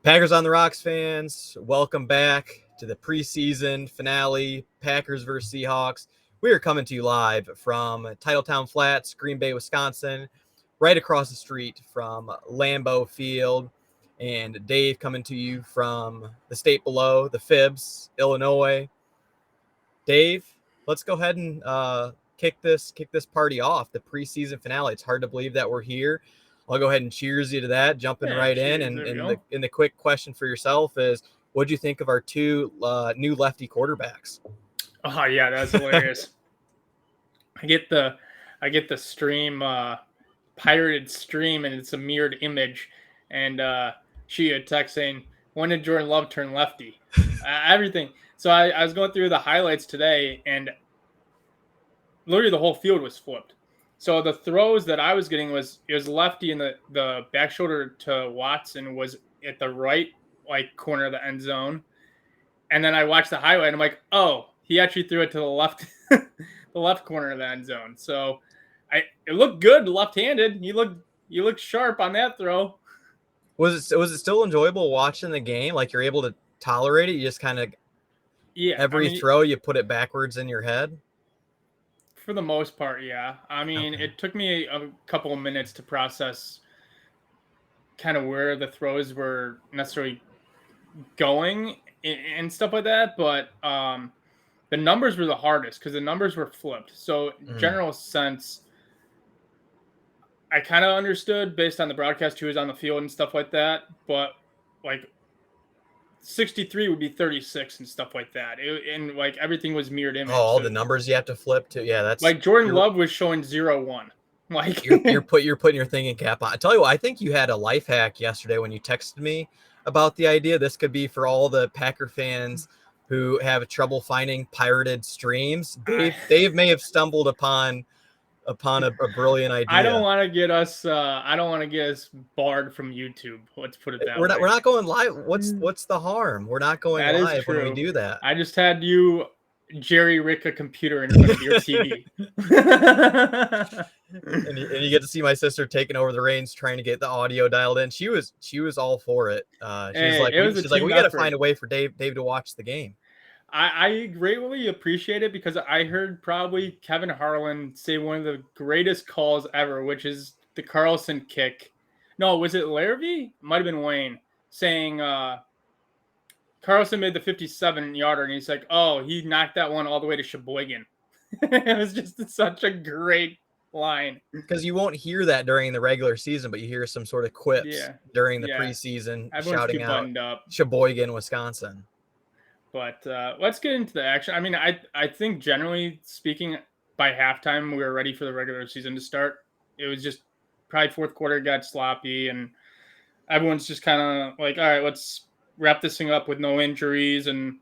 Packers on the Rocks fans, welcome back to the preseason finale, Packers versus Seahawks. We are coming to you live from Titletown Flats, Green Bay, Wisconsin, right across the street from Lambeau Field. And Dave coming to you from the state below, the Fibs, Illinois. Dave, let's go ahead and kick this party off, the preseason finale. It's hard to believe that we're here. I'll go ahead and cheers you to that, jumping right in. And the quick question for yourself is, what do you think of our two new lefty quarterbacks? Oh yeah, that's hilarious. I get the stream, pirated stream, and it's a mirrored image, and she had text saying, "When did Jordan Love turn lefty?" Everything. So I was going through the highlights today, and literally the whole field was flipped. So the throws that I was getting it was lefty, and the back shoulder to Watson was at the right corner of the end zone. And then I watched the highlight, and I'm like, oh, he actually threw it to the left, the left corner of the end zone. So it looked good left-handed. He looked sharp on that throw. Was it still enjoyable watching the game? Like, you're able to tolerate it? You just kind of every throw you put it backwards in your head? For the most part, yeah. I mean, It took me a couple of minutes to process kind of where the throws were necessarily going and stuff like that, but the numbers were the hardest because the numbers were flipped. So general sense, I kind of understood based on the broadcast who was on the field and stuff like that, but 63 would be 36 and stuff like that. And everything was mirrored image. Oh, all the numbers you have to flip to. Yeah, that's Jordan Love was showing 0-1. You're putting your thinking cap on. I tell you what, I think you had a life hack yesterday when you texted me about the idea. This could be for all the Packer fans who have trouble finding pirated streams. Dave may have stumbled upon a brilliant idea. I don't want to get us barred from YouTube. Let's put it that way. We're not going live. What's the harm? We're not going live when we do that. I just had you Jerry Rick a computer in front of your TV. and you get to see my sister taking over the reins, trying to get the audio dialed in. She was all for it. She's like, we got to find a way for Dave to watch the game. I greatly appreciate it because I heard probably Kevin Harlan say one of the greatest calls ever, which is the Carlson kick. No, was it Larrabee? Might have been Wayne saying Carlson made the 57-yarder, and he's like, oh, he knocked that one all the way to Sheboygan. It was just such a great line. Because you won't hear that during the regular season, but you hear some sort of quips during the preseason. Everyone's shouting out up. Sheboygan, Wisconsin. But let's get into the action. I mean, I think generally speaking, by halftime, we were ready for the regular season to start. It was just probably fourth quarter got sloppy, and everyone's just kind of like, all right, let's wrap this thing up with no injuries and,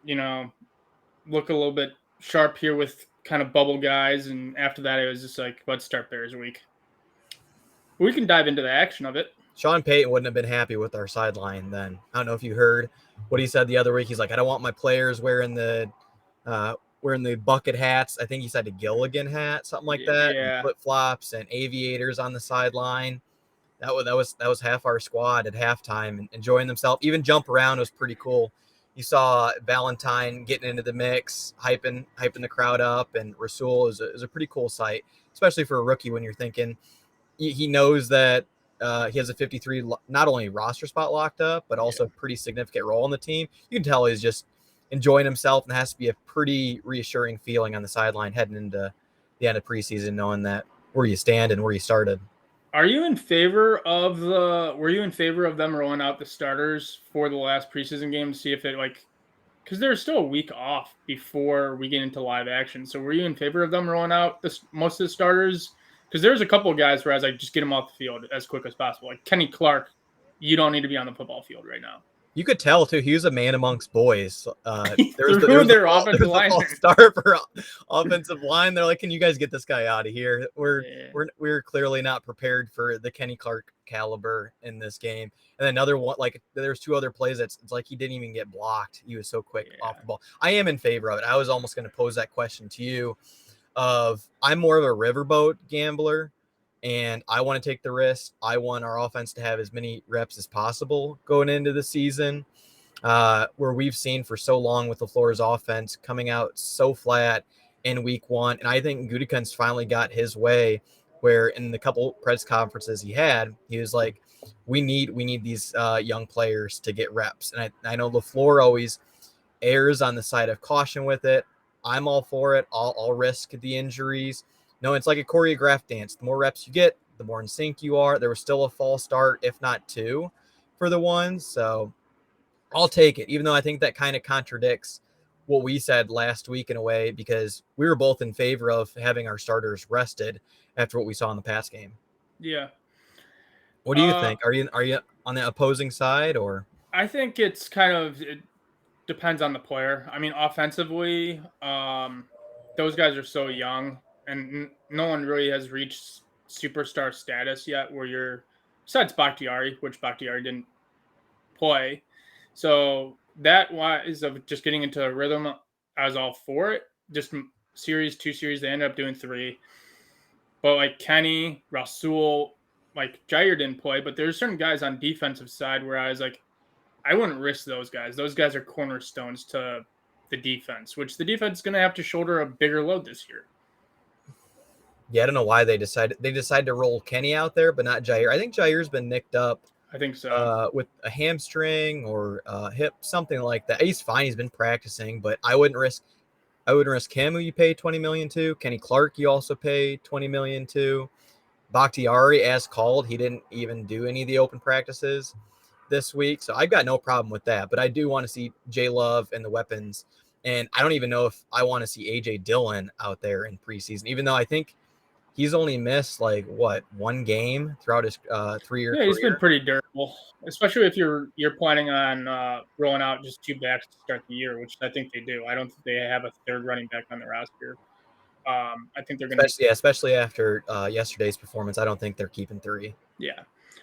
look a little bit sharp here with kind of bubble guys. And after that, it was just like, let's start Bears week. We can dive into the action of it. Sean Payton wouldn't have been happy with our sideline then. I don't know if you heard what he said the other week. He's like, I don't want my players wearing the bucket hats. I think he said a Gilligan hat, something like that. Yeah. Flip flops and aviators on the sideline. That was half our squad at halftime and enjoying themselves. Even jump around was pretty cool. You saw Valentine getting into the mix, hyping the crowd up, and Rasul is a pretty cool sight, especially for a rookie when you're thinking he knows that he has a 53 not only roster spot locked up, but also pretty significant role on the team. You can tell he's just enjoying himself, and it has to be a pretty reassuring feeling on the sideline heading into the end of preseason, knowing that where you stand and where you started. Were you in favor of them rolling out the starters for the last preseason game to see if it because there's still a week off before we get into live action. So were you in favor of them rolling out most of the starters? Because there's a couple of guys where I was like, just get them off the field as quick as possible. Like Kenny Clark, you don't need to be on the football field right now. You could tell too. He was a man amongst boys. There's their offensive line star for offensive line. They're like, "Can you guys get this guy out of here? We're clearly not prepared for the Kenny Clark caliber in this game." And another one, there's two other plays it's like he didn't even get blocked. He was so quick off the ball. I am in favor of it. I was almost going to pose that question to you. I'm more of a riverboat gambler. and I want to take the risk. I want our offense to have as many reps as possible going into the season, where we've seen for so long with LaFleur's offense coming out so flat in week one. And I think Gutekunst finally got his way, where in the couple press conferences he was like, we need these young players to get reps. And I know LaFleur always errs on the side of caution with it. I'm all for it. I'll risk the injuries. No, it's like a choreographed dance. The more reps you get, the more in sync you are. There was still a false start, if not two, for the ones. So I'll take it, even though I think that kind of contradicts what we said last week in a way, because we were both in favor of having our starters rested after what we saw in the past game. Yeah. What do you think? Are you on the opposing side, or? I think it depends on the player. I mean, offensively, those guys are so young, and no one really has reached superstar status yet. Where you're besides Bakhtiari, which Bakhtiari didn't play, so that wise of just getting into a rhythm, I was all for it. Just series, 2 series, they ended up doing 3. But like Kenny, Rasul, like Jair didn't play, but there's certain guys on defensive side where I was like, I wouldn't risk those guys. Those guys are cornerstones to the defense, which the defense is going to have to shoulder a bigger load this year. Yeah, I don't know why they decided to roll Kenny out there, but not Jair. I think Jair's been nicked up I think so. with a hamstring or hip, something like that. He's fine. He's been practicing, but I wouldn't risk him, who you pay $20 million to. Kenny Clark, you also pay $20 million to. Bakhtiari, as called, he didn't even do any of the open practices this week, so I've got no problem with that. But I do want to see J Love and the weapons, and I don't even know if I want to see AJ Dillon out there in preseason, even though I think he's only missed like one game throughout his 3-year Yeah, he's been career. pretty durable, especially if you're planning on rolling out just 2 backs to start the year, which I think they do. I don't think they have a third running back on the roster. I think they're going to be Especially after yesterday's performance, I don't think they're keeping 3. yeah.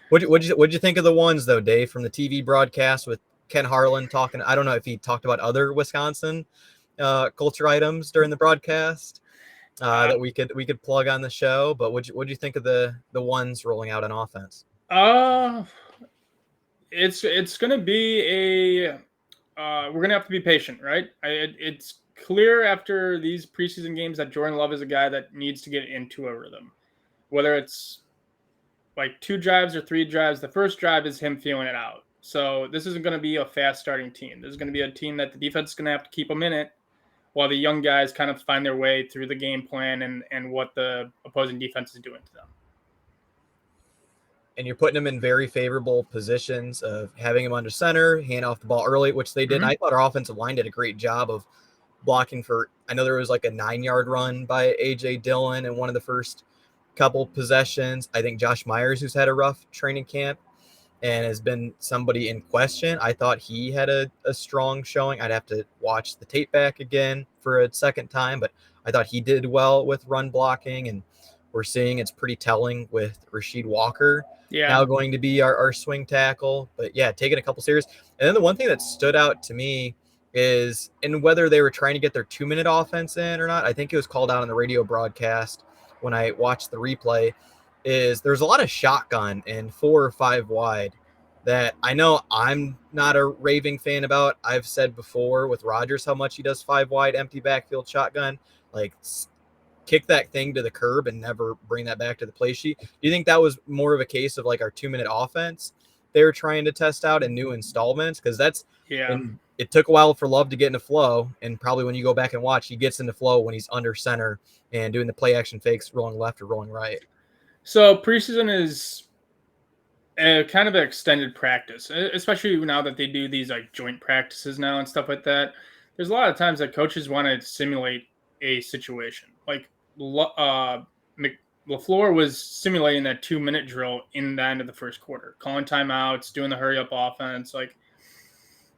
What'd you think of the ones though, Dave, from the TV broadcast with Ken Harlan talking? I don't know if he talked about other Wisconsin culture items during the broadcast Uh, that we could plug on the show. But what'd you think of the ones rolling out on offense? uh, it's going to be a we're going to have to be patient, right? It's clear after these preseason games that Jordan Love is a guy that needs to get into a rhythm. Whether it's like 2 drives or 3 drives, the first drive is him feeling it out. So this isn't going to be a fast starting team. This is going to be a team that the defense is going to have to keep them in it while the young guys kind of find their way through the game plan and what the opposing defense is doing to them. And you're putting them in very favorable positions of having him under center, hand off the ball early, which they did. Mm-hmm. I thought our offensive line did a great job of blocking for. I know there was like a 9-yard run by AJ Dillon in one of the first couple possessions. I think Josh Myers, who's had a rough training camp and has been somebody in question, I thought he had a strong showing. I'd have to watch the tape back again for a second time, but I thought he did well with run blocking, and we're seeing it's pretty telling with Rasheed Walker now Yeah. going to be our swing tackle. But yeah, taking a couple series. And then the one thing that stood out to me is, and whether they were trying to get their 2-minute offense in or not, I think it was called out on the radio broadcast when I watched the replay, is there's a lot of shotgun and 4 or 5 wide that I know I'm not a raving fan about. I've said before with Rodgers how much he does 5 wide empty backfield shotgun. Like, kick that thing to the curb and never bring that back to the play sheet. Do you think that was more of a case of like our 2-minute offense they were trying to test out in new installments? Because Yeah. it took a while for Love to get into flow, and probably when you go back and watch, he gets into flow when he's under center and doing the play action fakes, rolling left or rolling right. So preseason is a kind of an extended practice, especially now that they do these like joint practices now and stuff like that. There's a lot of times that coaches want to simulate a situation. Like LaFleur was simulating that 2-minute drill in the end of the first quarter, calling timeouts, doing the hurry up offense. Like,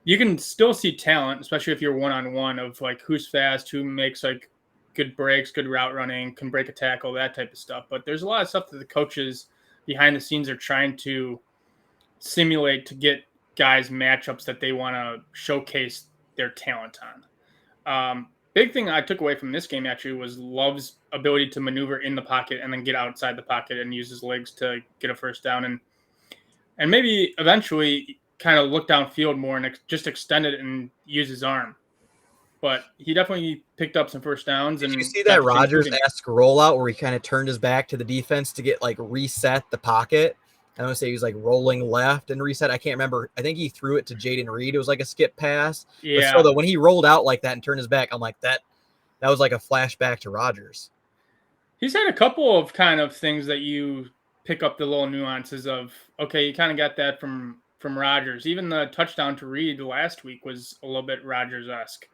you can still see talent, especially if you're one-on-one, of like who's fast, who makes like good breaks, good route running, can break a tackle, that type of stuff. But there's a lot of stuff that the coaches behind the scenes are trying to simulate to get guys matchups that they want to showcase their talent on. big thing I took away from this game actually was Love's ability to maneuver in the pocket and then get outside the pocket and use his legs to get a first down and maybe eventually kind of look downfield more and just extend it and use his arm. But he definitely picked up some first downs Did you and see got that things moving. Rodgers-esque rollout where he kind of turned his back to the defense to get like reset the pocket? I don't say he was like rolling left and reset. I can't remember. I think he threw it to Jaden Reed. It was like a skip pass. But still, Yeah, though, when he rolled out like that and turned his back, I'm like, that was like a flashback to Rodgers. he's had a couple of kind of things that you pick up the little nuances of. Okay, you kind of got that from Rodgers. Even the touchdown to Reed last week was a little bit Rodgers esque.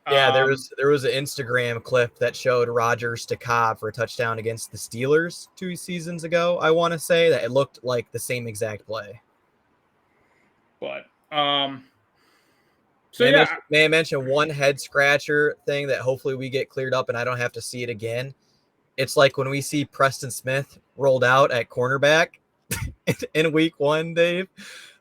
Yeah, there Um, was an Instagram clip that showed Rodgers to Cobb for a touchdown against the Steelers 2 seasons ago. I want to say that it looked like the same exact play. but so May I, yeah, mention, may I mention one head scratcher thing that hopefully we get cleared up and I don't have to see it again? It's like when we see Preston Smith rolled out at cornerback in week 1, Dave.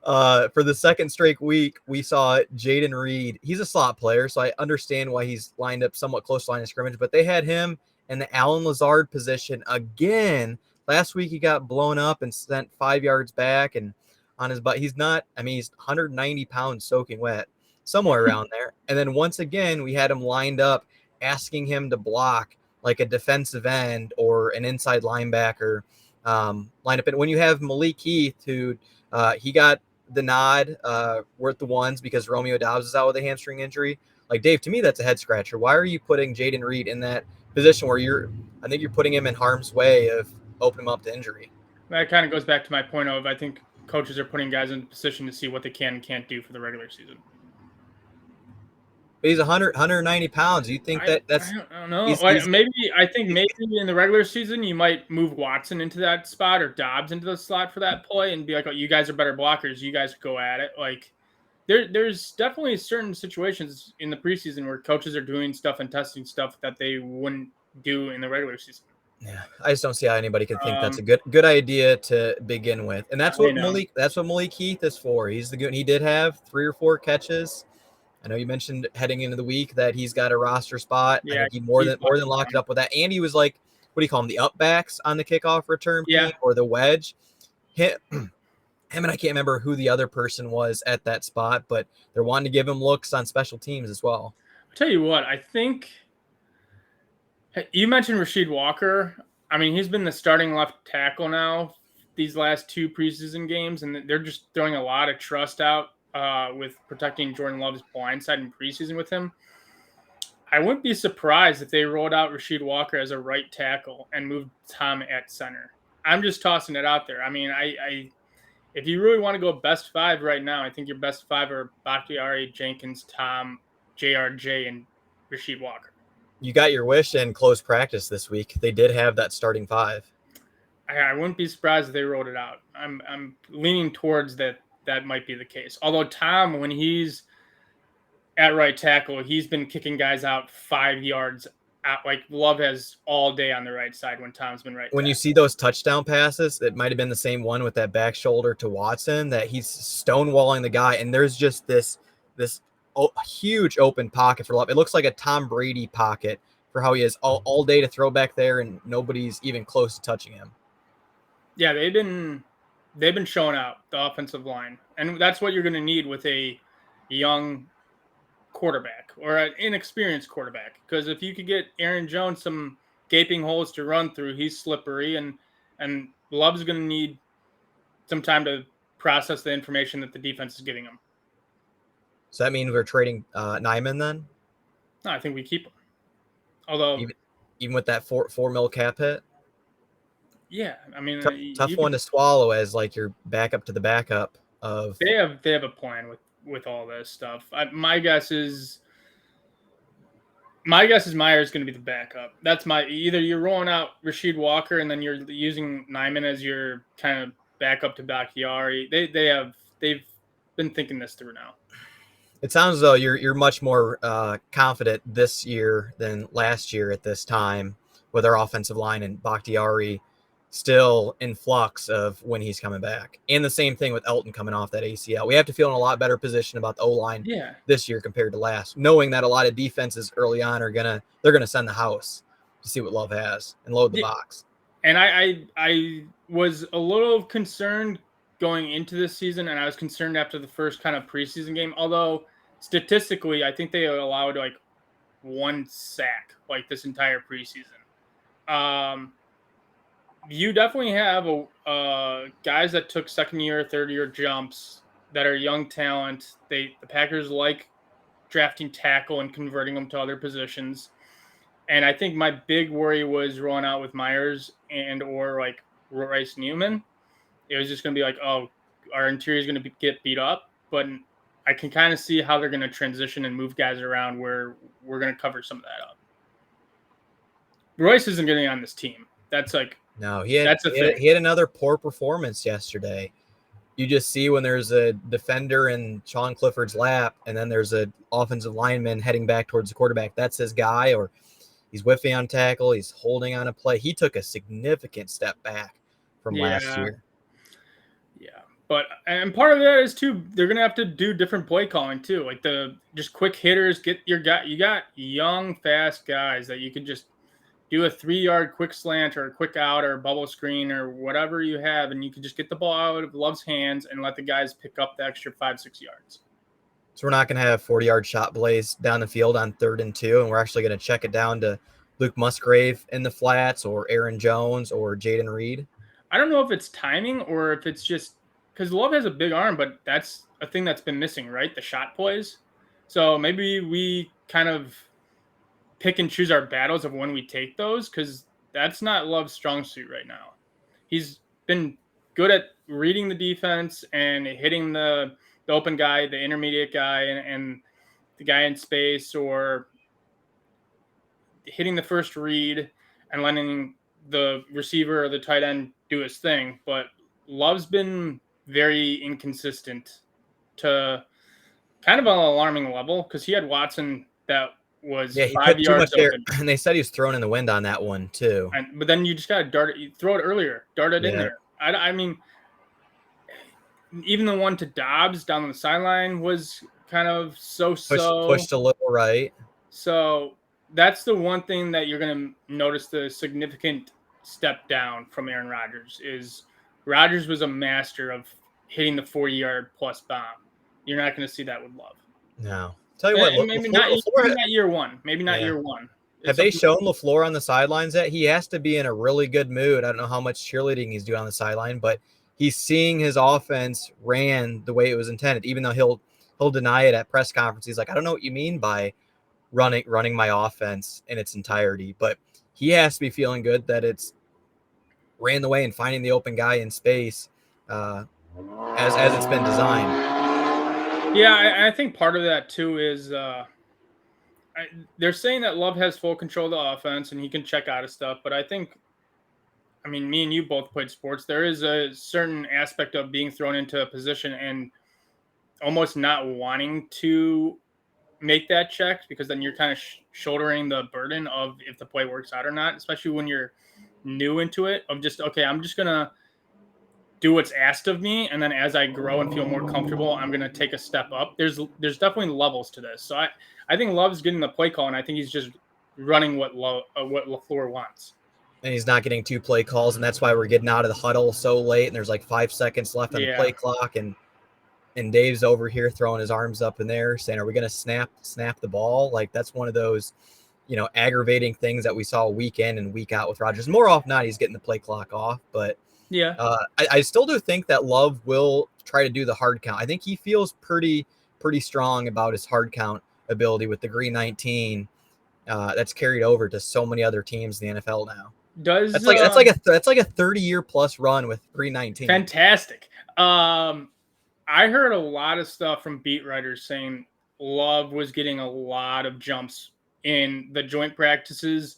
For the second straight week, we saw Jaden Reed. He's a slot player, so I understand why he's lined up somewhat close to line of scrimmage, but they had him in the Allen Lazard position again. Last week, he got blown up and sent 5 yards back and on his butt. He's 190 pounds soaking wet, somewhere around there. And then once again, we had him lined up, asking him to block like a defensive end or an inside linebacker. Line up. And when you have Malik Heath, who he got the nod worth the ones because Romeo Dobbs is out with a hamstring injury. Like, Dave, to me, that's a head scratcher. Why are you putting Jaden Reed in that position where I think you're putting him in harm's way of opening him up to injury? that kind of goes back to my point of I think coaches are putting guys in position to see what they can and can't do for the regular season. But he's 190 pounds. You think that's I don't know. he's, Like, he's I think maybe in the regular season you might move Watson into that spot or Dobbs into the slot for that play and be like, oh, you guys are better blockers. You guys go at it. Like there's definitely certain situations in the preseason where coaches are doing stuff and testing stuff that they wouldn't do in the regular season. Yeah, I just don't see how anybody can think that's a Um, good idea to begin with. And that's I what know. Malik Heath is for. He's the good. He did have 3 or 4 catches. I know you mentioned heading into the week that he's got a roster spot. I Yeah, think he more he's than locked it up with that. And he was like, what do you call him? The upbacks on the kickoff return yeah. team or the wedge. Him and I can't remember who the other person was at that spot, but they're wanting to give him looks on special teams as well. I'll tell you what, I think you mentioned Rasheed Walker. I mean, he's been the starting left tackle now these last 2 preseason games, and they're just throwing a lot of trust out with protecting Jordan Love's blind side in preseason with him. I wouldn't be surprised if they rolled out Rasheed Walker as a right tackle and moved Tom at center. I'm just tossing it out there. I mean, I if you really want to go best 5 right now, I think your best 5 are Bakhtiari, Jenkins, Tom, JRJ, and Rasheed Walker. You got your wish in close practice this week. They did have that starting 5. I wouldn't be surprised if they rolled it out. I'm leaning towards that might be the case. Although Tom, when he's at right tackle, he's been kicking guys out 5 yards out. Like Love has all day on the right side when Tom's been right. When you see those touchdown passes, it might have been the same one with that back shoulder to Watson that he's stonewalling the guy, and there's just this huge open pocket for Love. It looks like a Tom Brady pocket for how he has all day to throw back there, and nobody's even close to touching him. Yeah, they've been showing out the offensive line, and that's what you're going to need with a young quarterback or an inexperienced quarterback. Because if you could get Aaron Jones some gaping holes to run through, he's slippery, and Love's going to need some time to process the information that the defense is giving him. So that means we're trading Nyman then? No, I think we keep him. Although even with that four mil cap hit? Yeah, I mean, tough one to swallow as like your backup to the backup of. They have a plan with all this stuff. My guess is Meyer's going to be the backup. That's either you're rolling out Rasheed Walker and then you're using Nyman as your kind of backup to Bakhtiari. They've been thinking this through now. It sounds as though you're much more confident this year than last year at this time with our offensive line and Bakhtiari still in flux of when he's coming back. And the same thing with Elton coming off that ACL. We have to feel in a lot better position about the O-line Yeah. this year compared to last, knowing that a lot of defenses early on they're gonna send the house to see what Love has and load the box. And I was a little concerned going into this season, and I was concerned after the first kind of preseason game. Although statistically, I think they allowed like 1 sack like this entire preseason. You definitely have guys that took second year, third year jumps that are young talent. The Packers like drafting tackle and converting them to other positions. And I think my big worry was rolling out with Myers and or like Royce Newman. It was just going to be like, oh, our interior is going to get beat up. But I can kind of see how they're going to transition and move guys around where we're going to cover some of that up. Royce isn't getting on this team. That's like, no, that's a thing. He had another poor performance yesterday. You just see when there's a defender in Sean Clifford's lap, and then there's an offensive lineman heading back towards the quarterback. That's his guy, or he's whiffing on tackle. He's holding on a play. He took a significant step back from last year. Yeah. But, and part of that is too, they're going to have to do different play calling too. Like just quick hitters, you got young, fast guys that you can just do a 3-yard quick slant or a quick out or a bubble screen or whatever you have. And you can just get the ball out of Love's hands and let the guys pick up the extra 5-6 yards. So we're not going to have 40-yard shot plays down the field on 3rd and 2. And we're actually going to check it down to Luke Musgrave in the flats or Aaron Jones or Jaden Reed. I don't know if it's timing or if it's just because Love has a big arm, but that's a thing that's been missing, right? The shot plays. So maybe we kind of pick and choose our battles of when we take those, because that's not Love's strong suit right now. He's been good at reading the defense and hitting the open guy, the intermediate guy, and the guy in space, or hitting the first read and letting the receiver or the tight end do his thing. But Love's been very inconsistent to kind of an alarming level, because he had Watson that was 5 yards open. And they said he was thrown in the wind on that one too. But then you just got to throw it earlier, dart it in there. I mean, even the one to Dobbs down on the sideline was kind of so-so. Pushed a little right. So that's the one thing that you're going to notice the significant step down from Aaron Rodgers is Rodgers was a master of hitting the 40-yard plus bomb. You're not going to see that with Love. No. Tell you what, maybe not year one. Maybe not year one. Have they shown LaFleur on the sidelines yet? He has to be in a really good mood. I don't know how much cheerleading he's doing on the sideline, but he's seeing his offense ran the way it was intended, even though he'll deny it at press conference. He's like, I don't know what you mean by running my offense in its entirety, but he has to be feeling good that it's ran the way and finding the open guy in space as it's been designed. Yeah, I think part of that too is they're saying that Love has full control of the offense and he can check out of stuff. But I think, I mean, me and you both played sports. There is a certain aspect of being thrown into a position and almost not wanting to make that check, because then you're kind of shouldering the burden of if the play works out or not, especially when you're new into it, of just, okay, I'm just going to do what's asked of me, and then as I grow and feel more comfortable, I'm going to take a step up. There's definitely levels to this. So I think Love's getting the play call, and I think he's just running what LaFleur wants. And he's not getting 2 play calls, and that's why we're getting out of the huddle so late, and there's like 5 seconds left on the play clock, and Dave's over here throwing his arms up in there saying, are we going to snap the ball? Like, that's one of those, aggravating things that we saw week in and week out with Rodgers. More often than not, he's getting the play clock off, but yeah, I still do think that Love will try to do the hard count. I think he feels pretty strong about his hard count ability with the Green 19 that's carried over to so many other teams in the NFL now. That's like a 30-year plus run with Green 19. Fantastic. I heard a lot of stuff from beat writers saying Love was getting a lot of jumps in the joint practices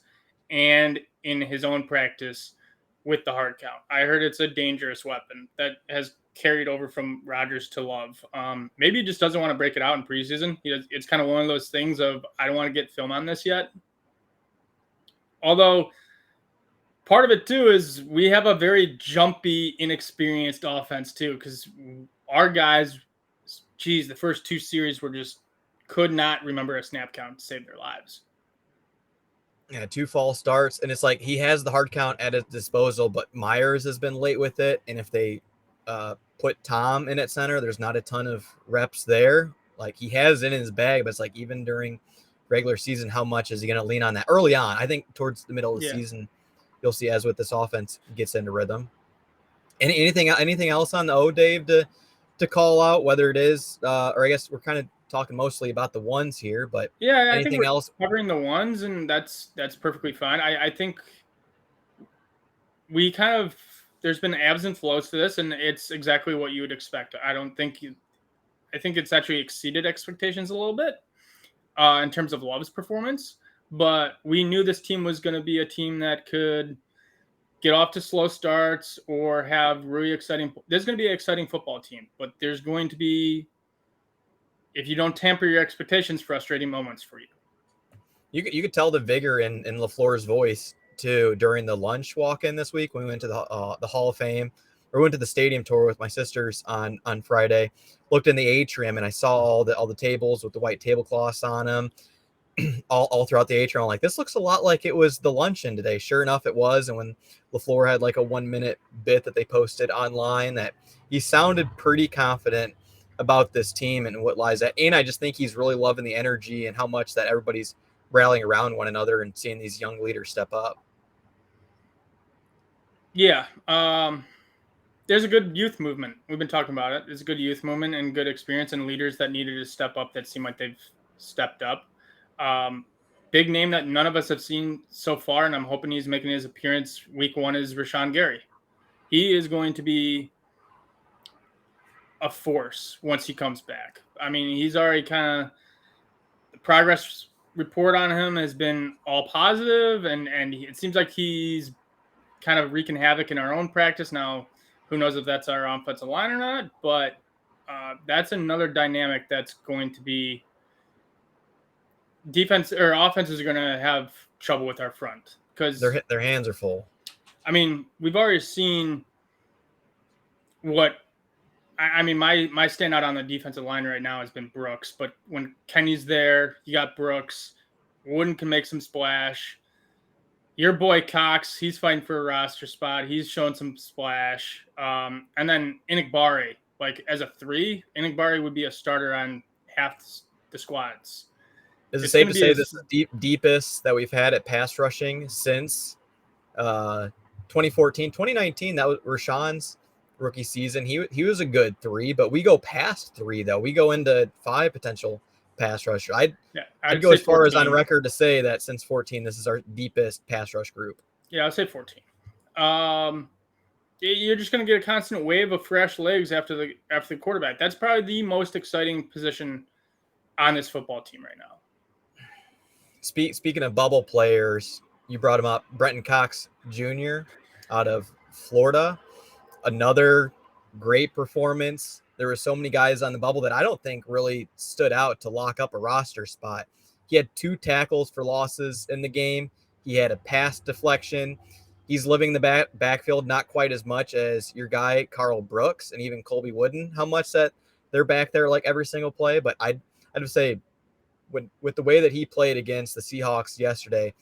and in his own practice with the hard count. I heard it's a dangerous weapon that has carried over from Rodgers to Love. Maybe he just doesn't want to break it out in preseason. It's kind of one of those things of, I don't want to get film on this yet. Although part of it too is we have a very jumpy, inexperienced offense too, because our guys, geez, the first 2 series were just could not remember a snap count to save their lives. Yeah, 2 false starts, and it's like he has the hard count at his disposal, but Myers has been late with it, and if they put Tom in at center, there's not a ton of reps there. Like he has it in his bag, but it's like even during regular season, how much is he going to lean on that early on? I think towards the middle of the season, you'll see as with this offense gets into rhythm. Anything else on the O, Dave, to call out, whether it is or I guess we're kind of talking mostly about the ones here, but Yeah, I think anything we're else? covering the ones, and that's perfectly fine. I think we kind of there's been ebbs and flows to this, and it's exactly what you would expect. I think it's actually exceeded expectations a little bit in terms of Love's performance, but we knew this team was going to be a team that could get off to slow starts or have really exciting. There's going to be an exciting football team, but there's going to be, if you don't tamper your expectations, frustrating moments for you. You could tell the vigor in LaFleur's voice too during the lunch walk-in this week when we went to the Hall of Fame, or went to the stadium tour with my sisters on Friday. Looked in the atrium and I saw all the tables with the white tablecloths on them, all throughout the atrium. I'm like, this looks a lot like it was the luncheon today. Sure enough, it was. And when LaFleur had like a 1-minute bit that they posted online, that he sounded pretty confident about this team and what lies at. And I just think he's really loving the energy and how much that everybody's rallying around one another and seeing these young leaders step up. Yeah. There's a good youth movement. We've been talking about it. There's a good youth movement and good experience and leaders that needed to step up that seem like they've stepped up. Big name that none of us have seen so far, and I'm hoping he's making his appearance week 1 is Rashawn Gary. He is going to be a force once he comes back. I mean, he's already kind of the progress report on him has been all positive, and it seems like he's kind of wreaking havoc in our own practice. Now, who knows if that's our offensive line or not, but that's another dynamic that's going to be defense or offenses are going to have trouble with our front because their hands are full. I mean, we've already seen what I mean. My standout on the defensive line right now has been Brooks, but when Kenny's there, you got Brooks. Wooden can make some splash. Your boy Cox, he's fighting for a roster spot. He's showing some splash. And then Inigbari, like as a 3, Inigbari would be a starter on half the squads. Is it safe to say this is the deepest that we've had at pass rushing since 2014, 2019? That was Rashawn's rookie season. He was a good 3, but we go past 3 though. We go into 5 potential pass rusher. I'd go as far 14. as on record to say that since 14, this is our deepest pass rush group. Yeah, I'd say 14. You're just going to get a constant wave of fresh legs after the quarterback. That's probably the most exciting position on this football team right now. Speaking of bubble players, you brought him up, Brenton Cox Jr. out of Florida. Another great performance. There were so many guys on the bubble that I don't think really stood out to lock up a roster spot. He had 2 tackles for losses in the game. He had a pass deflection. He's living the backfield not quite as much as your guy, Carl Brooks, and even Colby Wooden, how much that they're back there like every single play. But I'd say with the way that he played against the Seahawks yesterday,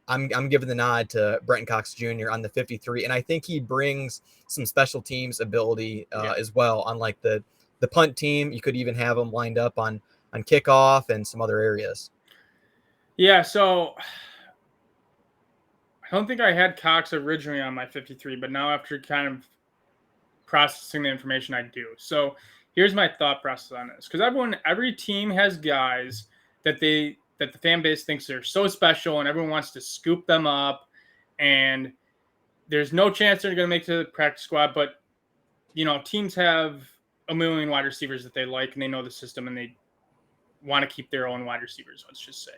I'm giving the nod to Brenton Cox Jr. on the 53, and I think he brings some special teams ability as well. On like the punt team, you could even have him lined up on kickoff and some other areas. Yeah, so I don't think I had Cox originally on my 53, but now after kind of processing the information, I do. So here's my thought process on this, because every team has guys that the fan base thinks they're so special and everyone wants to scoop them up, and there's no chance they're going to make to the practice squad. But teams have a million wide receivers that they like and they know the system and they want to keep their own wide receivers. Let's just say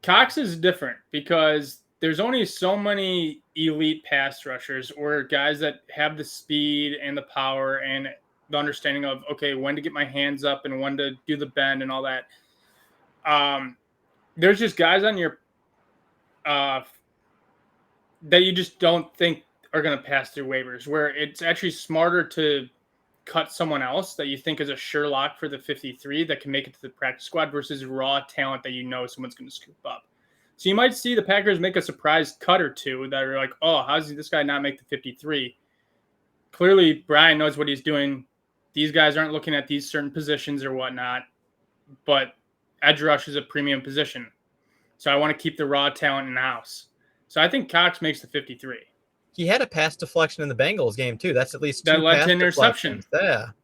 Cox is different because there's only so many elite pass rushers or guys that have the speed and the power and the understanding of, okay, when to get my hands up and when to do the bend and all that. There's just guys on your that you just don't think are going to pass through waivers, where it's actually smarter to cut someone else that you think is a sure lock for the 53 that can make it to the practice squad versus raw talent that someone's going to scoop up. So you might see the Packers make a surprise cut or two that are like, oh, how does this guy not make the 53? Clearly, Brian knows what he's doing. These guys aren't looking at these certain positions or whatnot, but edge rush is a premium position. So I want to keep the raw talent in the house. So I think Cox makes the 53. He had a pass deflection in the Bengals game too. That's at least That two led to pass interception. deflections.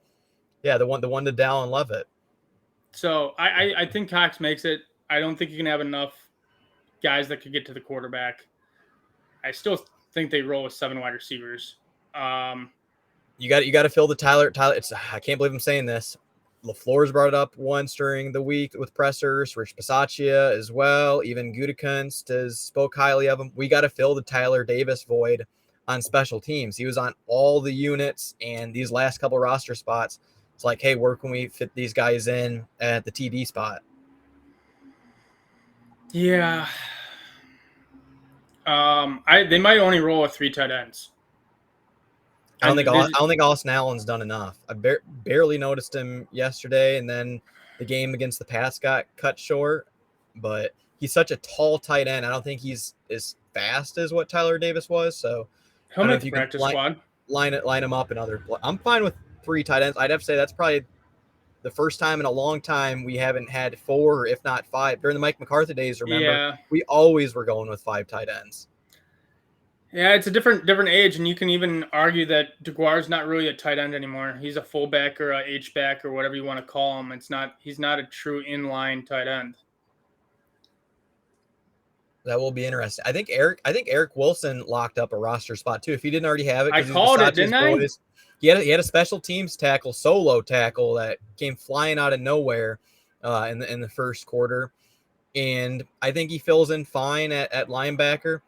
Yeah, the one to Dallin Levitt. So I think Cox makes it. I don't think you can have enough guys that could get to the quarterback. I still think they roll with 7 wide receivers. You got to fill the Tyler. I can't believe I'm saying this. LaFleur's brought it up once during the week with pressers. Rich Bisaccia as well. Even Gutekunst has spoke highly of him. We got to fill the Tyler Davis void on special teams. He was on all the units, and these last couple roster spots, it's like, hey, where can we fit these guys in at the TD spot? Yeah. They might only roll with 3 tight ends. I don't think Austin Allen's done enough. I barely noticed him yesterday, and then the game against the Pats got cut short. But he's such a tall tight end. I don't think he's as fast as what Tyler Davis was. So he'll make the practice squad. Line him up in other. I'm fine with 3 tight ends. I'd have to say that's probably the first time in a long time we haven't had 4, if not 5. During the Mike McCarthy days, remember, we always were going with 5 tight ends. Yeah, it's a different age, and you can even argue that DeGuara's not really a tight end anymore. He's a fullback or a H-back or whatever you want to call him. He's not a true inline tight end. That will be interesting. I think Eric Wilson locked up a roster spot too. If he didn't already have it, I called it, didn't I? He had a special teams solo tackle that came flying out of nowhere in the first quarter, and I think he fills in fine at linebacker.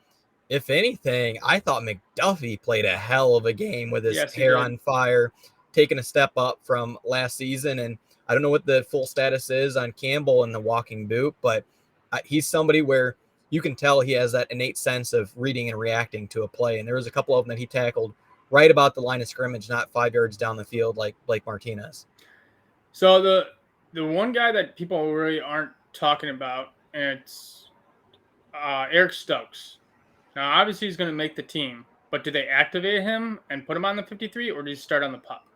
If anything, I thought McDuffie played a hell of a game with his hair on fire, taking a step up from last season. And I don't know what the full status is on Campbell in the walking boot, but he's somebody where you can tell he has that innate sense of reading and reacting to a play. And there was a couple of them that he tackled right about the line of scrimmage, not 5 yards down the field like Blake Martinez. So the one guy that people really aren't talking about, and it's Eric Stokes. Now, obviously, he's going to make the team, but do they activate him and put him on the 53, or do he start on the pup?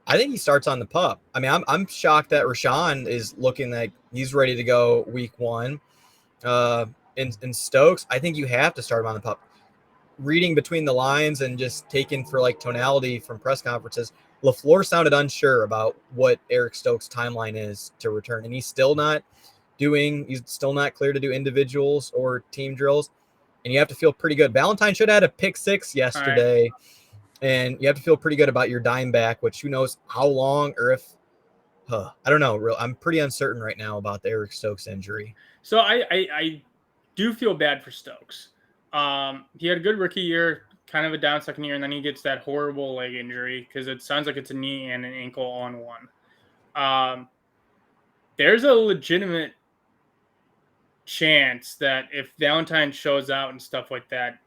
I think he starts on the pup. I mean, I'm shocked that Rashawn is looking like he's ready to go week 1. In Stokes, I think you have to start him on the pup. Reading between the lines and just taking for like tonality from press conferences, LaFleur sounded unsure about what Eric Stokes' timeline is to return, and he's still not clear to do individuals or team drills, and you have to feel pretty good. Valentine should have had a pick 6 yesterday, and you have to feel pretty good about your dime back, which who knows how long or if I don't know. I'm pretty uncertain right now about the Eric Stokes injury. So I do feel bad for Stokes. He had a good rookie year, kind of a down second year, and then he gets that horrible leg injury because it sounds like it's a knee and an ankle all in one. There's a legitimate chance that if Valentine shows out and stuff like that,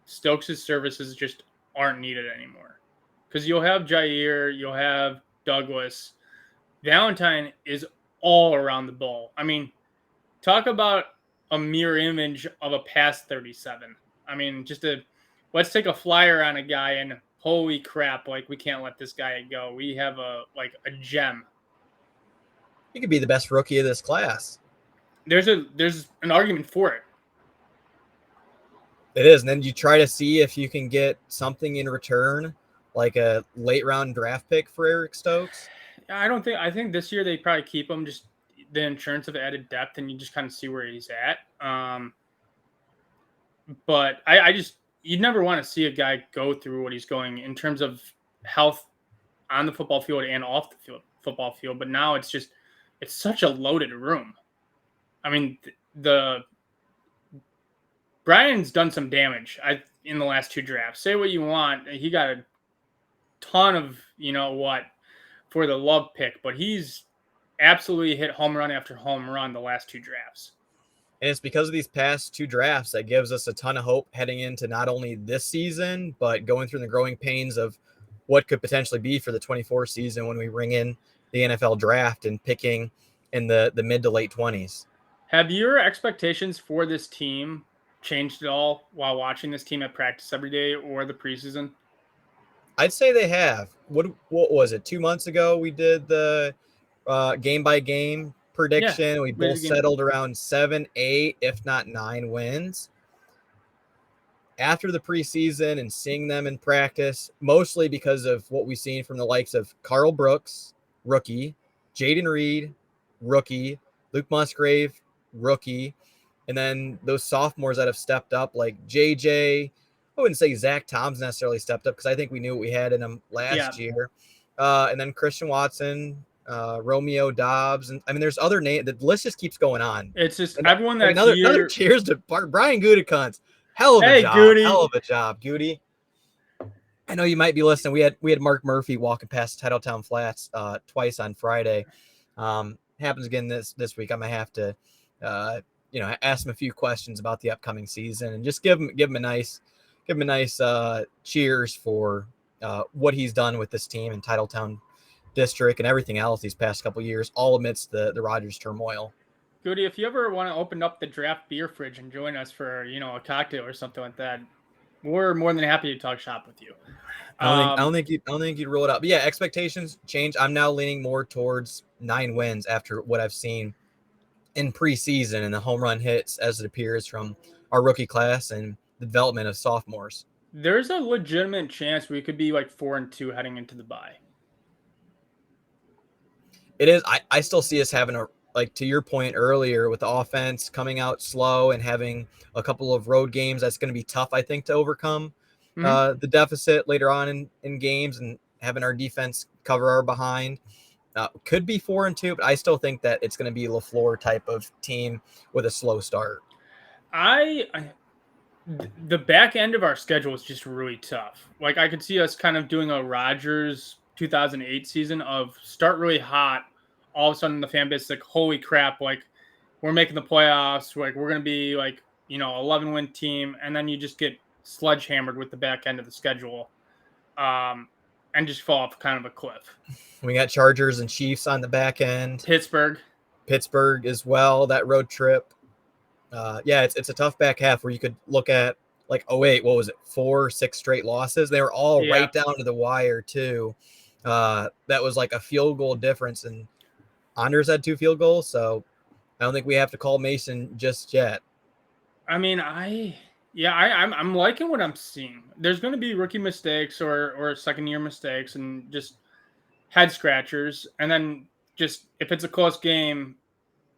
Stokes' services just aren't needed anymore. Because you'll have Jair, you'll have Douglas. Valentine is all around the ball. I mean, talk about a mirror image of a past 37. I mean, let's take a flyer on a guy and holy crap, like we can't let this guy go. We have a gem. He could be the best rookie of this class. There's an argument for it. It is, and then you try to see if you can get something in return, like a late round draft pick for Eric Stokes. I think this year they probably keep him, just the insurance of added depth, and you just kind of see where he's at. But you'd never want to see a guy go through what he's going in terms of health on the football field and off the football field. But now it's such a loaded room. I mean, Brian's done some damage in the last 2 drafts. Say what you want. He got a ton of, for the love pick, but he's absolutely hit home run after home run the last 2 drafts. And it's because of these past 2 drafts that gives us a ton of hope heading into not only this season, but going through the growing pains of what could potentially be for the 24 season when we ring in the NFL draft and picking in the mid to late 20s. Have your expectations for this team changed at all while watching this team at practice every day or the preseason? I'd say they have. What was it? 2 months ago, we did the game by game Yeah, prediction. We we did both a game. settled around 7, 8, if not 9 wins. After the preseason and seeing them in practice, mostly because of what we've seen from the likes of Carl Brooks, rookie, Jaden Reed, rookie, Luke Musgrave, rookie, and then those sophomores that have stepped up, like JJ. I wouldn't say Zach Tom's necessarily stepped up because I think we knew what we had in him last Yeah, year. And then Christian Watson, Romeo Dobbs, and I mean, there's other names. The list just keeps going on. it's just And everyone like that's another here. cheers to Brian Gutekunst. Hell Hey, Goody. of a job, Goody. I know you might be listening. We had Mark Murphy walking past Titletown Flats twice on Friday. Happens again this week. I'm gonna have to, ask him a few questions about the upcoming season and just give him a nice cheers for what he's done with this team in Titletown District and everything else these past couple years, all amidst the Rogers turmoil. Goody, if you ever want to open up the draft beer fridge and join us for, a cocktail or something like that, we're more than happy to talk shop with you. I don't think you'd roll it out. But yeah, expectations change. I'm now leaning more towards 9 wins after what I've seen in preseason and the home run hits as it appears from our rookie class and the development of sophomores. There's a legitimate chance we could be like 4-2 heading into the bye. It is. I still see us having like to your point earlier with the offense coming out slow and having a couple of road games. That's going to be tough, I think, to overcome Mm-hmm. the deficit later on in games and having our defense cover our behind. Could be 4-2, but I still think that it's going to be a LaFleur type of team with a slow start. The back end of our schedule is just really tough. Like I could see us kind of doing a Rodgers 2008 season of start really hot. All of a sudden the fan base is like, holy crap, like we're making the playoffs. Like we're going to be like, 11-win team. And then you just get sledgehammered with the back end of the schedule and just fall off kind of a cliff. We got Chargers and Chiefs on the back end. Pittsburgh as well, that road trip. It's a tough back half where you could look at like, oh wait, what was it? 4, 6 straight losses. They were all right down to the wire too. That was like a field goal difference, and Anders had 2 field goals, so I don't think we have to call Mason just yet. I mean, I'm liking what I'm seeing. There's going to be rookie mistakes or second year mistakes and just head scratchers, and then just if it's a close game,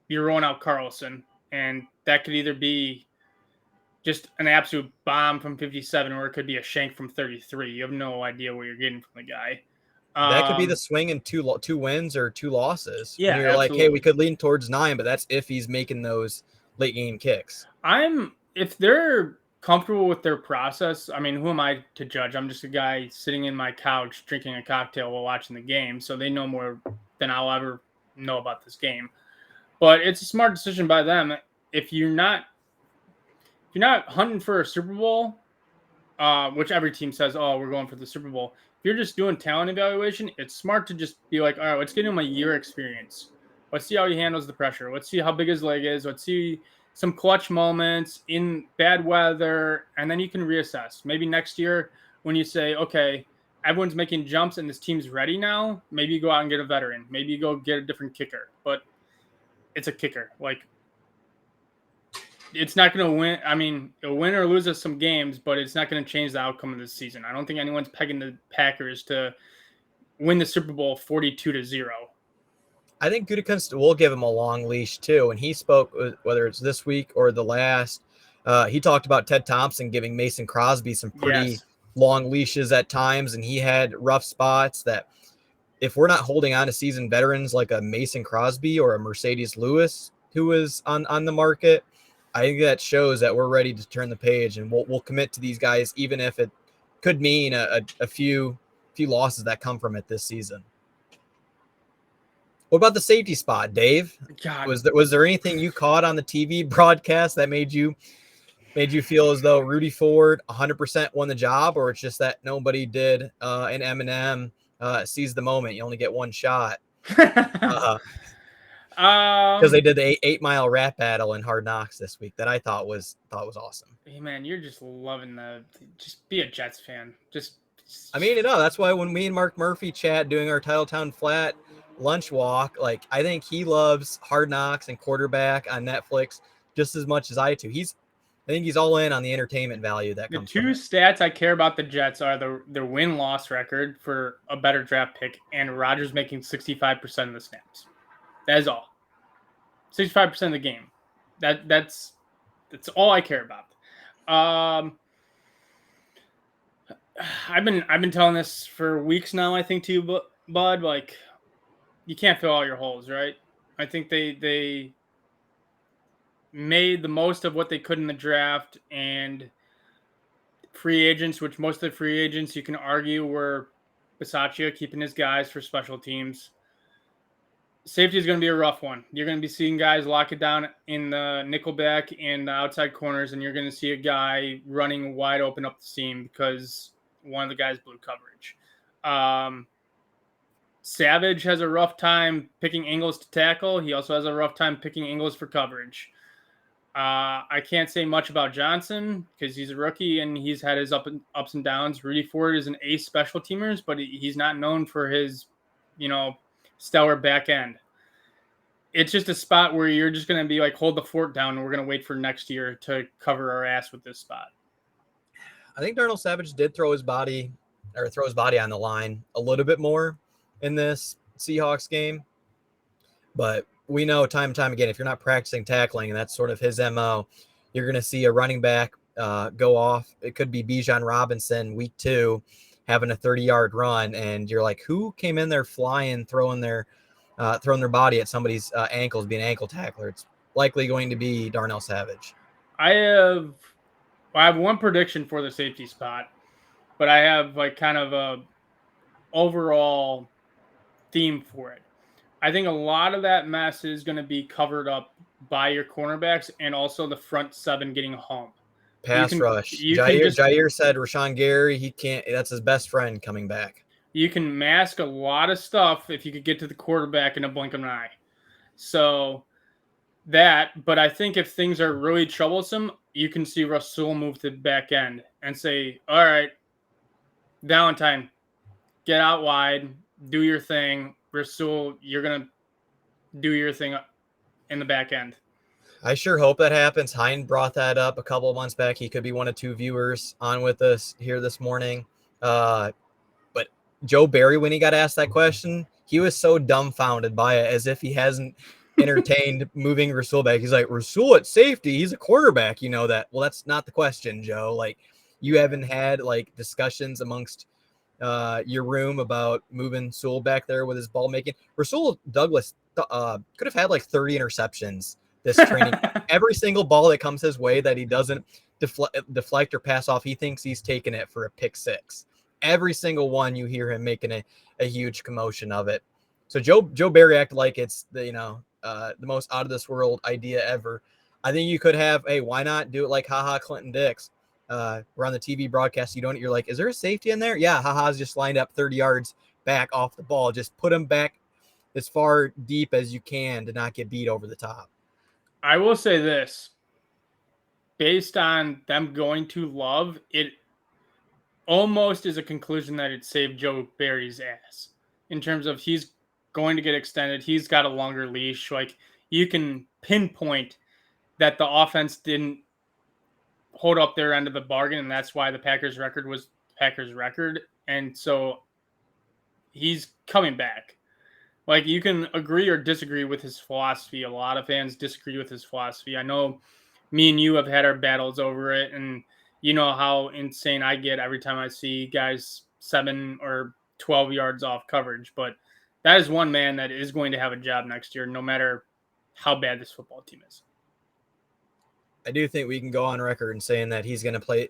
you're rolling out Carlson, and that could either be just an absolute bomb from 57, or it could be a shank from 33. You have no idea what you're getting from the guy. That could be the swing in 2 wins or 2 losses. Yeah, and you're absolutely. like, hey, we could lean towards 9, but that's if he's making those late game kicks. If they're comfortable with their process, I mean, who am I to judge? I'm just a guy sitting in my couch drinking a cocktail while watching the game, so they know more than I'll ever know about this game. But it's a smart decision by them. If you're not hunting for a Super Bowl, which every team says, oh, we're going for the Super Bowl. If you're just doing talent evaluation, it's smart to just be like, all right, let's get him a year experience. Let's see how he handles the pressure. Let's see how big his leg is. Let's see some clutch moments in bad weather, and then you can reassess. Maybe next year when you say, okay, everyone's making jumps and this team's ready now, maybe you go out and get a veteran. Maybe you go get a different kicker. But it's a kicker. Like, it's not going to win. I mean, it'll win or lose us some games, but it's not going to change the outcome of this season. I don't think anyone's pegging the Packers to win the Super Bowl 42-0. I think Gutekunst will give him a long leash too. And he spoke, whether it's this week or the last, he talked about Ted Thompson giving Mason Crosby some pretty long leashes at times. And he had rough spots that if we're not holding on to seasoned veterans like a Mason Crosby or a Mercedes Lewis, who was on the market, I think that shows that we're ready to turn the page and we'll commit to these guys, even if it could mean a few losses that come from it this season. What about the safety spot, Dave? God, Was there anything you caught on the TV broadcast that made you feel as though Rudy Ford 100% won the job, or it's just that nobody did and Eminem seized the moment? You only get one shot because they did the 8 Mile rap battle in Hard Knocks this week that I thought was awesome. hey man, you're just loving just be a Jets fan. I mean, that's why when me and Mark Murphy chat doing our Titletown Flat lunch walk, like I think he loves Hard Knocks and Quarterback on Netflix just as much as I do. I think he's all in on the entertainment value that the comes two from it. stats I care about the Jets are their win-loss record for a better draft pick and Rodgers making 65% of the snaps. That is all. 65% of the game. That's all I care about. I've been telling this for weeks now, I think, to you, Bud. Like, you can't fill all your holes, right? I think they made the most of what they could in the draft, and free agents, which most of the free agents you can argue were Bisaccia keeping his guys for special teams. Safety is going to be a rough one. You're going to be seeing guys lock it down in the nickelback and the outside corners, and you're going to see a guy running wide open up the seam because one of the guys blew coverage. Savage has a rough time picking angles to tackle. He also has a rough time picking angles for coverage. I can't say much about Johnson because he's a rookie and he's had his ups and downs. Rudy Ford is an ace special teamers, but he's not known for his, stellar back end. It's just a spot where you're just going to be like, hold the fort down, and we're going to wait for next year to cover our ass with this spot. I think Darnell Savage did throw his body on the line a little bit more in this Seahawks game, but we know time and time again, if you're not practicing tackling, and that's sort of his MO, you're going to see a running back go off. It could be Bijan Robinson week 2 having a 30-yard run, and you're like, who came in there flying, throwing their body at somebody's ankles, being an ankle tackler? It's likely going to be Darnell Savage. I have one prediction for the safety spot, but I have like kind of a overall theme for it. I think a lot of that mess is going to be covered up by your cornerbacks and also the front 7 getting home. Pass rush. Jair said Rashawn Gary, he can't. That's his best friend coming back. You can mask a lot of stuff if you could get to the quarterback in a blink of an eye. So but I think if things are really troublesome, you can see Rasul move to the back end and say, all right, Valentine, get out wide, do your thing. Rasul, you're going to do your thing in the back end. I sure hope that happens. Hein brought that up a couple of months back. He could be one of 2 viewers on with us here this morning. But Joe Barry, when he got asked that question, he was so dumbfounded by it, as if he hasn't entertained moving Rasul back. He's like, Rasul at safety, he's a quarterback. You know that. Well, that's not the question, Joe. Like, you haven't had like discussions amongst your room about moving Sewell back there with his ball making. Rasul Douglas could have had like 30 interceptions this training. Every single ball that comes his way that he doesn't deflect or pass off, he thinks he's taking it for a pick 6. Every single one, you hear him making a huge commotion of it. So Joe Barry acted like it's the most out of this world idea ever. I think you could have, hey, why not do it like Clinton Dix? We're on the TV broadcast. You're like, is there a safety in there? Yeah, Haha's just lined up 30 yards back off the ball. Just put him back as far deep as you can to not get beat over the top. I will say this. Based on them going to Love, it almost is a conclusion that it saved Joe Barry's ass in terms of he's going to get extended. He's got a longer leash. Like, you can pinpoint that the offense didn't hold up their end of the bargain, and that's why the Packers record was Packers record. And so he's coming back. Like, you can agree or disagree with his philosophy. A lot of fans disagree with his philosophy. I know me and you have had our battles over it, and you know how insane I get every time I see guys 7 or 12 yards off coverage. But that is one man that is going to have a job next year, no matter how bad this football team is. I do think we can go on record in saying that he's going to play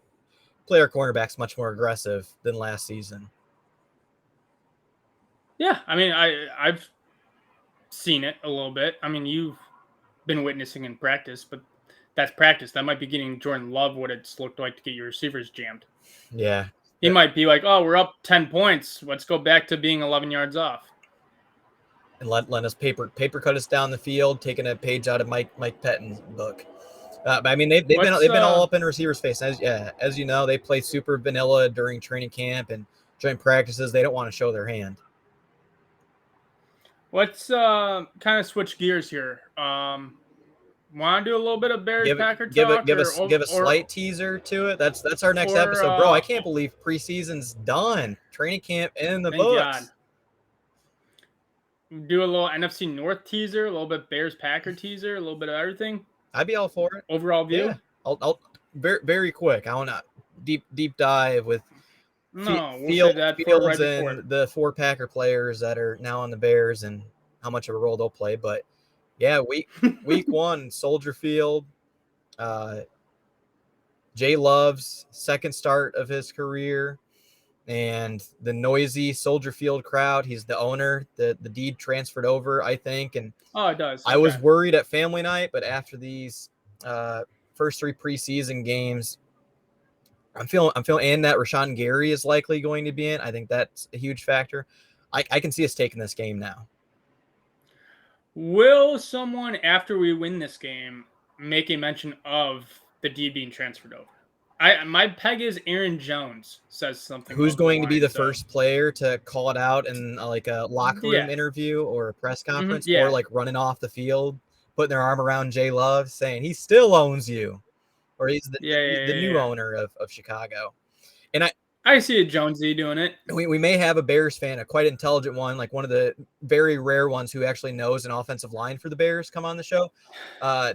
our cornerbacks much more aggressive than last season. Yeah, I mean, seen it a little bit. I mean, you've been witnessing in practice, but that's practice. That might be getting Jordan Love what it's looked like to get your receivers jammed. Yeah. He might be like, "Oh, we're up 10 points. Let's go back to being 11 yards off." And let us paper cut us down the field, taking a page out of Mike Pettine's book. But I mean, they've been all up in receivers' face. As you know, they play super vanilla during training camp and joint practices. They don't want to show their hand. Let's kind of switch gears here. Want to do a little bit of Bears Packer talk? Give a slight teaser to it. That's our next episode, bro. I can't believe preseason's done. Training camp in the books. God. Do a little NFC North teaser, a little bit Bears Packer teaser, a little bit of everything. I'd be all for it. Overall view. Yeah. I'll very, very quick. I want to deep dive with Fields and the 4 Packer players that are now on the Bears and how much of a role they'll play. But yeah, week 1, Soldier Field. Jay Love's second start of his career, and the noisy Soldier Field crowd. He's the owner. The deed transferred over, I think, and it does. I was worried at family night, but after these first 3 preseason games, I'm feeling and that Rashawn Gary is likely going to be in. I think that's a huge factor. I can see us taking this game now. Will someone, after we win this game, make a mention of the D being transferred over? My peg is Aaron Jones says something. Who's going to be the first player to call it out in like a locker room interview or a press conference, or like running off the field, putting their arm around Jay Love, saying he still owns you, or he's the new owner of Chicago. And I see a Jonesy doing it. We may have a Bears fan, a quite intelligent one, like one of the very rare ones who actually knows an offensive line for the Bears, come on the show.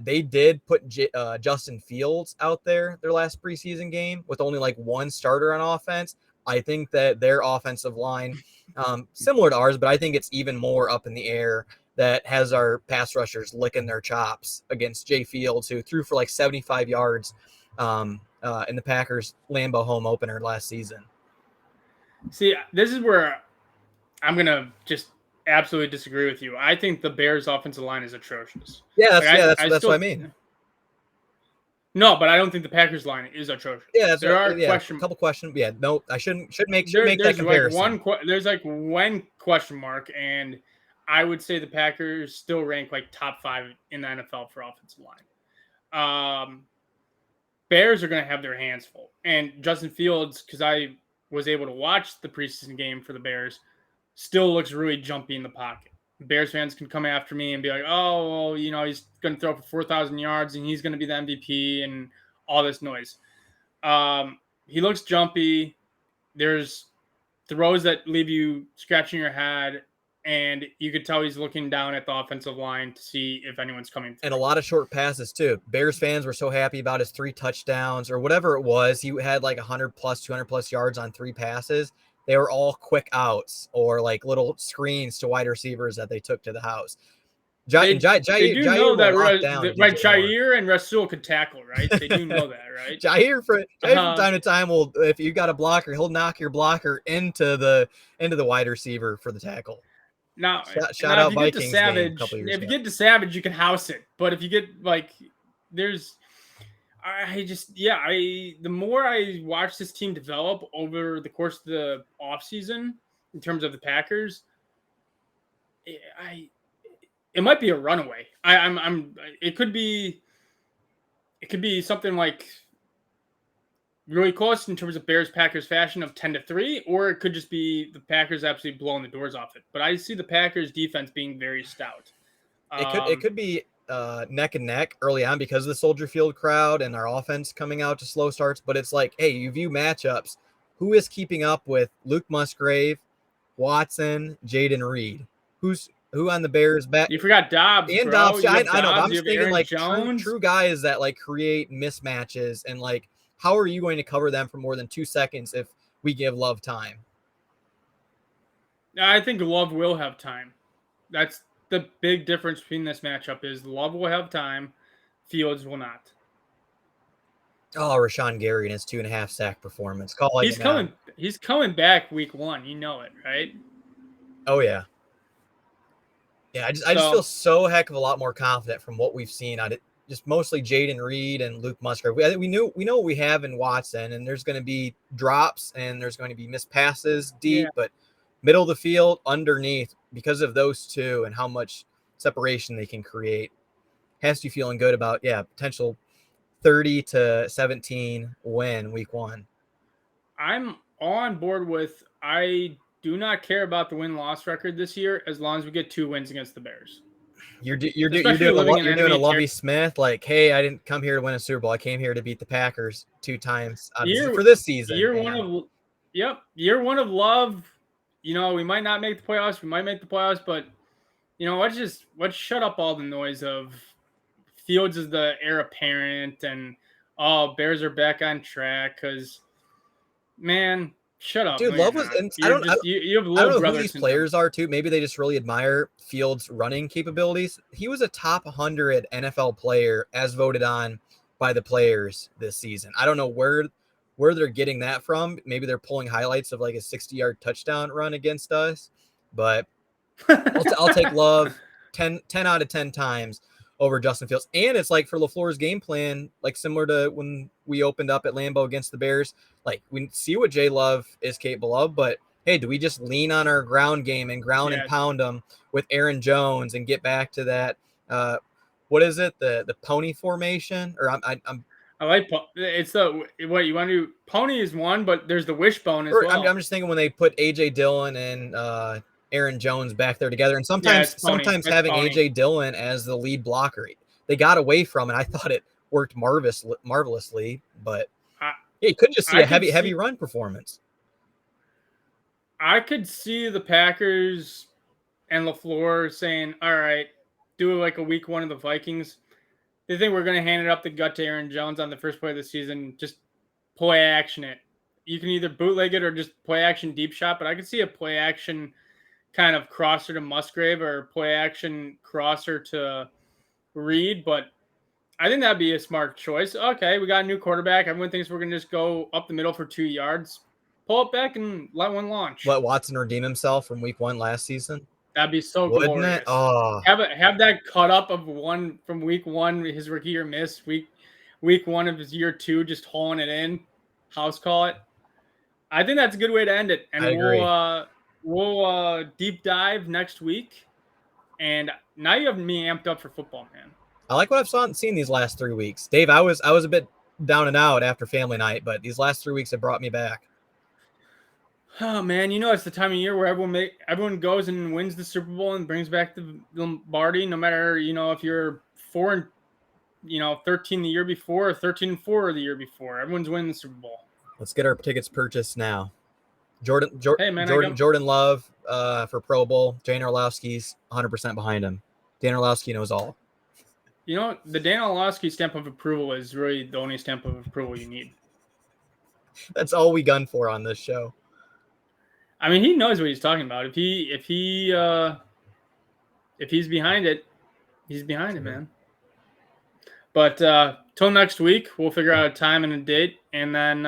They did put Justin Fields out there their last preseason game with only like 1 starter on offense. I think that their offensive line, similar to ours, but I think it's even more up in the air, that has our pass rushers licking their chops against Jay Fields, who threw for like 75 yards in the Packers Lambeau home opener last season. See, this is where I'm going to just absolutely disagree with you. I think the Bears offensive line is atrocious. Yeah, that's what I mean. No, but I don't think the Packers line is atrocious. Yeah, a couple questions. Yeah, no, I shouldn't make that comparison. There's like one question mark, and I would say the Packers still rank like top 5 in the NFL for offensive line. Bears are going to have their hands full. And Justin Fields, because I was able to watch the preseason game for the Bears, still looks really jumpy in the pocket. Bears fans can come after me and be like, oh, well, he's going to throw for 4,000 yards and he's going to be the MVP and all this noise. He looks jumpy. There's throws that leave you scratching your head. And you could tell he's looking down at the offensive line to see if anyone's coming through. And a lot of short passes, too. Bears fans were so happy about his 3 touchdowns or whatever it was. He had like 100-plus, 200-plus yards on 3 passes. They were all quick outs or like little screens to wide receivers that they took to the house. Jair and Rasul could tackle, right? They do know that, right? Jair from time to time will, if you got a blocker, he'll knock your blocker into the wide receiver for the tackle. Now, shout out Vikings game a couple years ago. If you get to Savage, you can house it. But if you get the more I watch this team develop over the course of the offseason in terms of the Packers, it might be a runaway. It could be something like really close in terms of Bears-Packers fashion of 10-3, or it could just be the Packers absolutely blowing the doors off it. But I see the Packers defense being very stout. It could be neck and neck early on because of the Soldier Field crowd and our offense coming out to slow starts. But it's like, hey, you view matchups. Who is keeping up with Luke Musgrave, Watson, Jaden Reed? Who on the Bears back? You forgot Dobbs, and bro. Dobbs. I know. I'm just thinking Aaron like Jones. true guys that like create mismatches and like. How are you going to cover them for more than 2 seconds if we give Love time? I think Love will have time. That's the big difference between this matchup is Love will have time, Fields will not. Oh, Rashawn Gary and his 2.5 sack performance. He's coming back week 1. You know it, right? Oh yeah. Yeah, I just feel so heck of a lot more confident from what we've seen on it. Just mostly Jaden Reed and Luke Musgrave. I think we know what we have in Watson, and there's going to be drops and there's going to be missed passes deep, but middle of the field, underneath, because of those two and how much separation they can create, has to be feeling good about potential 30-17 win week 1. I'm on board with. I do not care about the win-loss record this year as long as we get 2 wins against the Bears. You're doing a Lovie Smith, like, hey, I didn't come here to win a Super Bowl. I came here to beat the Packers 2 times for this season. Year one of Love. We might not make the playoffs. We might make the playoffs, but let's shut up all the noise of Fields is the heir apparent and Bears are back on track because, man, shut up. Dude, Love was. You have I don't know who these players are too. Maybe they just really admire Fields' running capabilities. He was a top 100 NFL player as voted on by the players this season. I don't know where they're getting that from. Maybe they're pulling highlights of like a 60-yard touchdown run against us, but I'll take Love 10 out of 10 times over Justin Fields. And it's like for LaFleur's game plan, like similar to when we opened up at Lambeau against the Bears, like we see what Jay Love is capable of, but hey, do we just lean on our ground game and and pound them with Aaron Jones and get back to that? What is it? The pony formation? Or I like it's the what you want to do. Pony is one, but there's the wishbone as well. I'm just thinking when they put AJ Dillon and Aaron Jones back there together, and sometimes having AJ Dillon as the lead blocker, they got away from it. I thought it worked marvelously, but you could just see a heavy run performance. I could see the Packers and LaFleur saying, "All right, do like a week 1 of the Vikings." They think we're going to hand it up the gut to Aaron Jones on the first play of the season. Just play action it. You can either bootleg it or just play action deep shot, but I could see a play action kind of crosser to Musgrave or play action crosser to Reed, but I think that'd be a smart choice. Okay, we got a new quarterback. Everyone thinks we're going to just go up the middle for 2 yards. Pull it back and let one launch. Let Watson redeem himself from week 1 last season. That'd be so Wouldn't glorious. It? Oh. Have that cut up of one from week 1, his rookie year miss, week 1 of his year 2, just hauling it in, house call it. I think that's a good way to end it. And we'll deep dive next week. And now you have me amped up for football, man. I like what I've seen these last 3 weeks. Dave, I was a bit down and out after family night, but these last 3 weeks have brought me back. Oh man, it's the time of year where everyone goes and wins the Super Bowl and brings back the Lombardi. No matter if you're 4-13 the year before or 13-4 the year before, everyone's winning the Super Bowl. Let's get our tickets purchased now. Jordan Love for Pro Bowl. Jane Orlowski's 100% behind him. Dan Orlowski knows all. The Dan Orlowski stamp of approval is really the only stamp of approval you need. That's all we gun for on this show. I mean, he knows what he's talking about. If he's behind it, he's behind it, man. But till next week, we'll figure out a time and a date, and then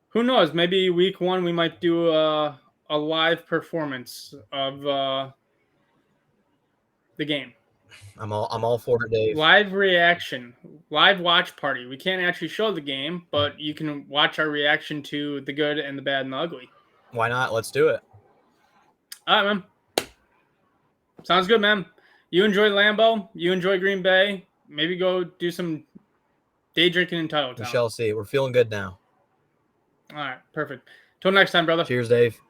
who knows? Maybe week 1 we might do a live performance of the game. I'm all for it, Dave. Live reaction, live watch party. We can't actually show the game, but you can watch our reaction to the good and the bad and the ugly. Why not? Let's do it. All right, man. Sounds good, man. You enjoy Lambeau. You enjoy Green Bay. Maybe go do some day drinking in Titletown. We shall see. We're feeling good now. All right, perfect. Till next time, brother. Cheers, Dave.